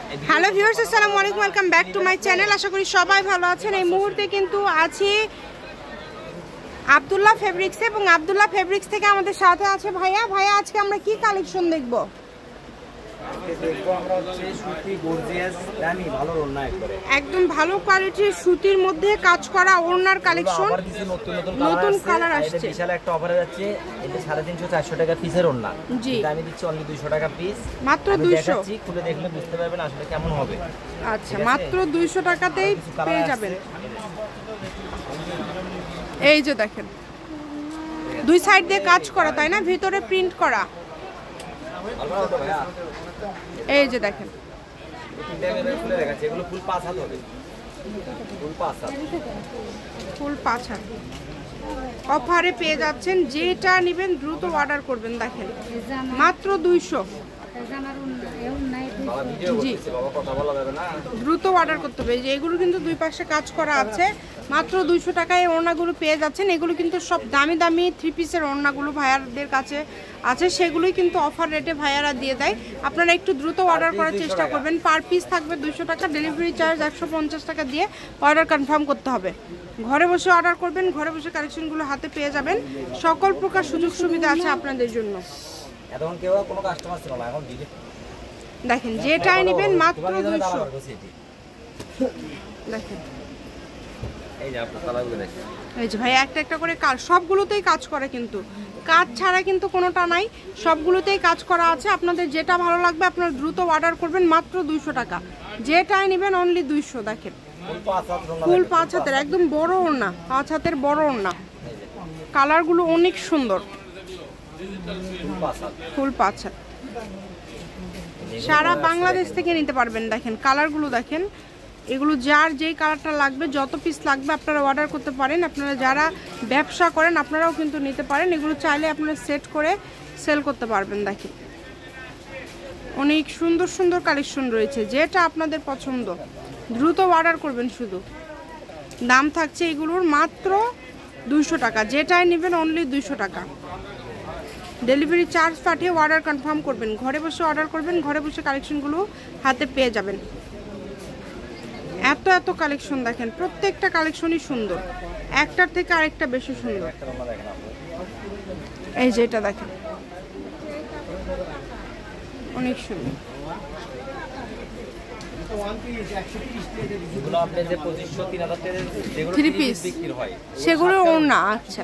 Hello viewers, আসসালামু আলাইকুম, welcome back to my channel. আশা করি সবাই ভালো আছেন। এই মুহূর্তে কিন্তু আছি আব্দুল্লাহ ফেব্রিক্সে এবং আব্দুল্লাহ ফেব্রিক্স থেকে আমাদের সাথে আছে ভাইয়া। ভাইয়া, আজকে আমরা কি কালেকশন দেখব? একদম ভালো কোয়ালিটির সুতির মধ্যে কাজ করা ওড়নার কালেকশন, নতুন কালার আসছে। বিশাল একটা অফারে যাচ্ছে, এটা 350-400 টাকা পিসের ওড়না। জি, আমি দিচ্ছি অনলি 200 টাকা পিস, মাত্র 200। খুলে দেখলে বুঝতে পারবেন আসলে কেমন হবে। আচ্ছা, মাত্র 200 টাকাতেই পেয়ে যাবেন। এই যে দেখেন, দুই সাইড দিয়ে কাজ করা, তাই না? ভিতরে প্রিন্ট করা। এই যে দেখেন, ফুল 5 হাত অফারে পেয়ে যাচ্ছেন। যেটা নেবেন দ্রুত অর্ডার করবেন। দেখেন মাত্র 200। জি, দ্রুত অর্ডার করতে হবে। যে এগুলো কিন্তু দুই পাশে কাজ করা আছে, মাত্র 200 টাকায় ওড়নাগুলো পেয়ে যাচ্ছেন। এগুলো কিন্তু সব দামি দামি 3 পিসের ওড়নাগুলো ভাইয়ারদের কাছে আছে, সেগুলোই কিন্তু অফার রেটে ভাইয়ারা দিয়ে দেয়। আপনারা একটু দ্রুত অর্ডার করার চেষ্টা করবেন। পার পিস থাকবে 200 টাকা, ডেলিভারি চার্জ 150 টাকা দিয়ে অর্ডার কনফার্ম করতে হবে। ঘরে বসে অর্ডার করবেন, ঘরে বসে কালেকশনগুলো হাতে পেয়ে যাবেন। সকল প্রকার সুযোগ সুবিধা আছে আপনাদের জন্য। এখন কেউ কোনো কাস্টমার ছিল না, এখন দেখেন যেটাই নেবেন মাত্র 200। দেখেন এই যে আপনার কালারগুলো দেখেন, এই যে ভাই একটা একটা করে কাজ, সবগুলোতেই কাজ করে, কিন্তু কাজ ছাড়া কিন্তু কোনোটা নাই, সবগুলোতেই কাজ করা আছে। আপনাদের যেটা ভালো লাগবে আপনারা দ্রুত অর্ডার করবেন, মাত্র 200 টাকা। যেটাই নেবেন অনলি 200। দেখেন ফুল 5 হাতের, একদম বড় ওড়না, 5 হাতের বড় ওড়না। কালারগুলো অনেক সুন্দর, ফুল 5 হাত। সারা বাংলাদেশ থেকে নিতে পারবেন। দেখেন কালারগুলো দেখেন, এগুলো যার যেই কালারটা লাগবে, যত পিস লাগবে আপনারা অর্ডার করতে পারেন। আপনারা যারা ব্যবসা করেন আপনারাও কিন্তু নিতে পারেন। এগুলো চাইলে আপনারা সেট করে সেল করতে পারবেন। দেখেন অনেক সুন্দর সুন্দর কালেকশন রয়েছে, যেটা আপনাদের পছন্দ দ্রুত অর্ডার করবেন। শুধু দাম থাকছে এগুলোর মাত্র 200 টাকা। যেটাই নেবেন অনলি 200 টাকা। ডেলিভারি চার্জ পাঠিয়ে অর্ডার কনফার্ম করবেন। ঘরে বসে অর্ডার করবেন, ঘরে বসে কালেকশনগুলো হাতে পেয়ে যাবেন। এত এত কালেকশন দেখেন, প্রত্যেকটা কালেকশনই সুন্দর, একটার থেকে আরেকটা বেশি সুন্দর। এই যে এটা দেখেন, অনেক সুন্দর। সেগুলো ওড়না, আচ্ছা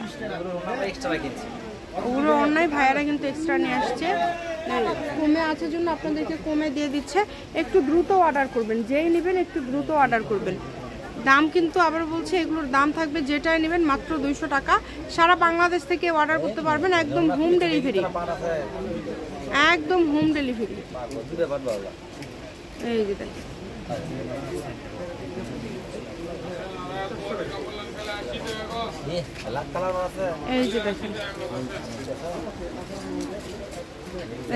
ওগুলো অন্যায় ভাইয়ারা কিন্তু এক্সট্রা নিয়ে আসছে, কমে আছে জন্য আপনাদেরকে কমে দিয়ে দিচ্ছে। একটু দ্রুত অর্ডার করবেন, যেই নেবেন একটু দ্রুত অর্ডার করবেন। দাম কিন্তু আবার বলছি, এগুলোর দাম থাকবে যেটাই নেবেন মাত্র 200 টাকা। সারা বাংলাদেশ থেকে অর্ডার করতে পারবেন, একদম হোম ডেলিভারি, একদম হোম ডেলিভারি। এই যে দেখেন, এই যে দেখেন,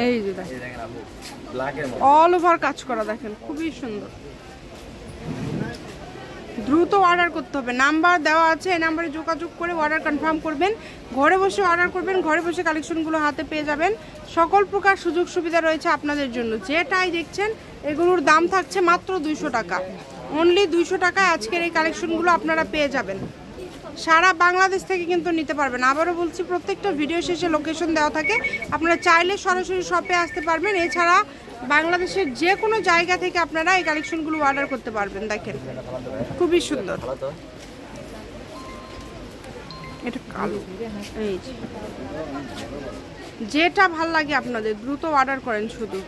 এই যে দেখেন অল ওভার কাজ করা। দেখেন খুবই সুন্দর। দ্রুত অর্ডার করতে হবে, নাম্বার দেওয়া আছে, এই নাম্বারে যোগাযোগ করে অর্ডার কনফার্ম করবেন। ঘরে বসে অর্ডার করবেন, ঘরে বসে কালেকশনগুলো হাতে পেয়ে যাবেন। সকল প্রকার সুযোগ সুবিধা রয়েছে আপনাদের জন্য। যেটাই দেখছেন এগুলোর দাম থাকছে মাত্র 200 টাকা। অনলি 200 টাকায় আজকের এই কালেকশনগুলো আপনারা পেয়ে যাবেন। সারা বাংলাদেশ থেকে কিন্তু নিতে পারবেন। আবারও বলছি, প্রত্যেকটা ভিডিও শেষে লোকেশন দেওয়া থাকে, আপনারা চাইলে সরাসরি শপে আসতে পারবেন। এছাড়া বাংলাদেশের যে কোনো জায়গা থেকে আপনারা এই কালেকশনগুলো অর্ডার করতে পারবেন। দেখেন খুবই সুন্দর। এটা কালো, এই যে যেটা ভাল লাগে আপনাদের দ্রুত অর্ডার করেন। শুধু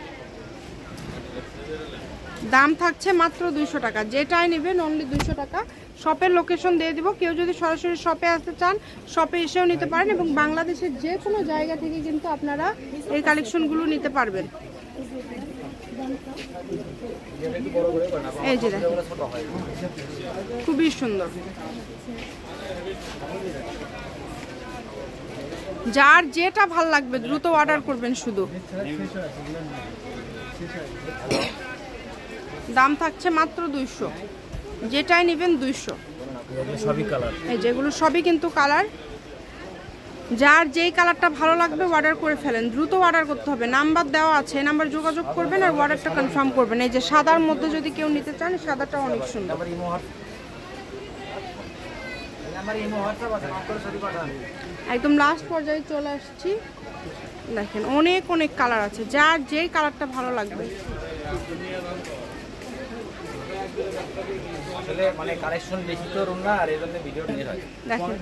দাম থাকছে মাত্র 200 টাকা। যেটাই নেবেন অনলি 200 টাকা। শপের লোকেশন দিয়ে দিব, কেউ যদি সরাসরি শপে আসতে চান শপে এসেও নিতে পারেন, এবং বাংলাদেশের যে কোনো জায়গা থেকে কিন্তু আপনারা এই কালেকশনগুলো নিতে পারবেন। এই যে দেখেন খুবই সুন্দর। যার যেটা ভাল লাগবে দ্রুত অর্ডার করবেন। শুধু দাম থাকছে মাত্র 200। যেটাই নেবেন 200। এই যেগুলো সবই কিন্তু কালার। যার যেই কালারটা ভালো লাগবে অর্ডার করে ফেলেন, দ্রুত অর্ডার করতে হবে। নাম্বার দেওয়া আছে, এই নাম্বার যোগাযোগ করবেন আর অর্ডারটা কনফার্ম করবেন। এই যে সাদার মধ্যে যদি কেউ নিতে চান, সাদাটা অনেক সুন্দর। একদম লাস্ট পর্যায়ে চলে আসছি, দেখেন অনেক অনেক কালার আছে, যার যেই কালারটা ভালো লাগবে। আসলে মানে কালেকশন বেশি তো না, আর এজন্য ভিডিও নিয়ে হয়। দেখেন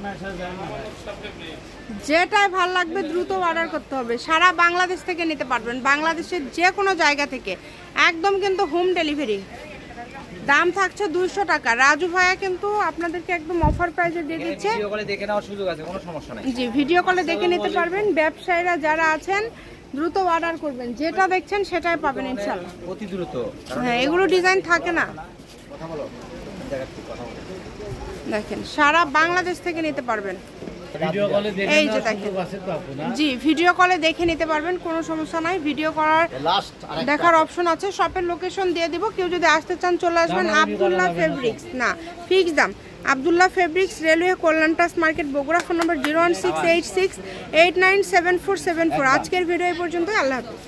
যেটাই ভালো লাগবে দ্রুত অর্ডার করতে হবে। সারা বাংলাদেশ থেকে নিতে পারবেন, বাংলাদেশের যে কোনো জায়গা থেকে, একদম কিন্তু হোম ডেলিভারি। দাম থাকছে 200 টাকা। রাজু ভাইয়া কিন্তু আপনাদেরকে একদম অফার প্রাইসে দিয়ে দিচ্ছে। ভিডিও কলে দেখে নেওয়ার সুযোগ আছে, কোনো সমস্যা নাই। জি, ভিডিও কলে দেখে নিতে পারবেন। ব্যবসায়ীরা যারা আছেন দ্রুত অর্ডার করবেন, যেটা দেখছেন সেটাই পাবেন ইনশাআল্লাহ। অতি দ্রুত, হ্যাঁ, এগুলো ডিজাইন থাকে না। কথা বলো, কথা বলো। দেখেন সারা বাংলাদেশ থেকে নিতে পারবেন। ভিডিও কলে দেখে এই যে দেখেন, জি ভিডিও কলে দেখে নিতে পারবেন, কোনো সমস্যা নাই। ভিডিও করার দেখার অপশন আছে। শপের লোকেশন দিয়ে দিব, কেউ যদি আসতে চান চলে আসবেন। আব্দুল্লাহ ফেব্রিক্স, না ফিক্স দাম, Abdullah fabrics, railway Kalyan trust market, Bogura. Phone number 01686897474। আজকের ভিডিও এই পর্যন্তই। আল্লাহ হাফেজ।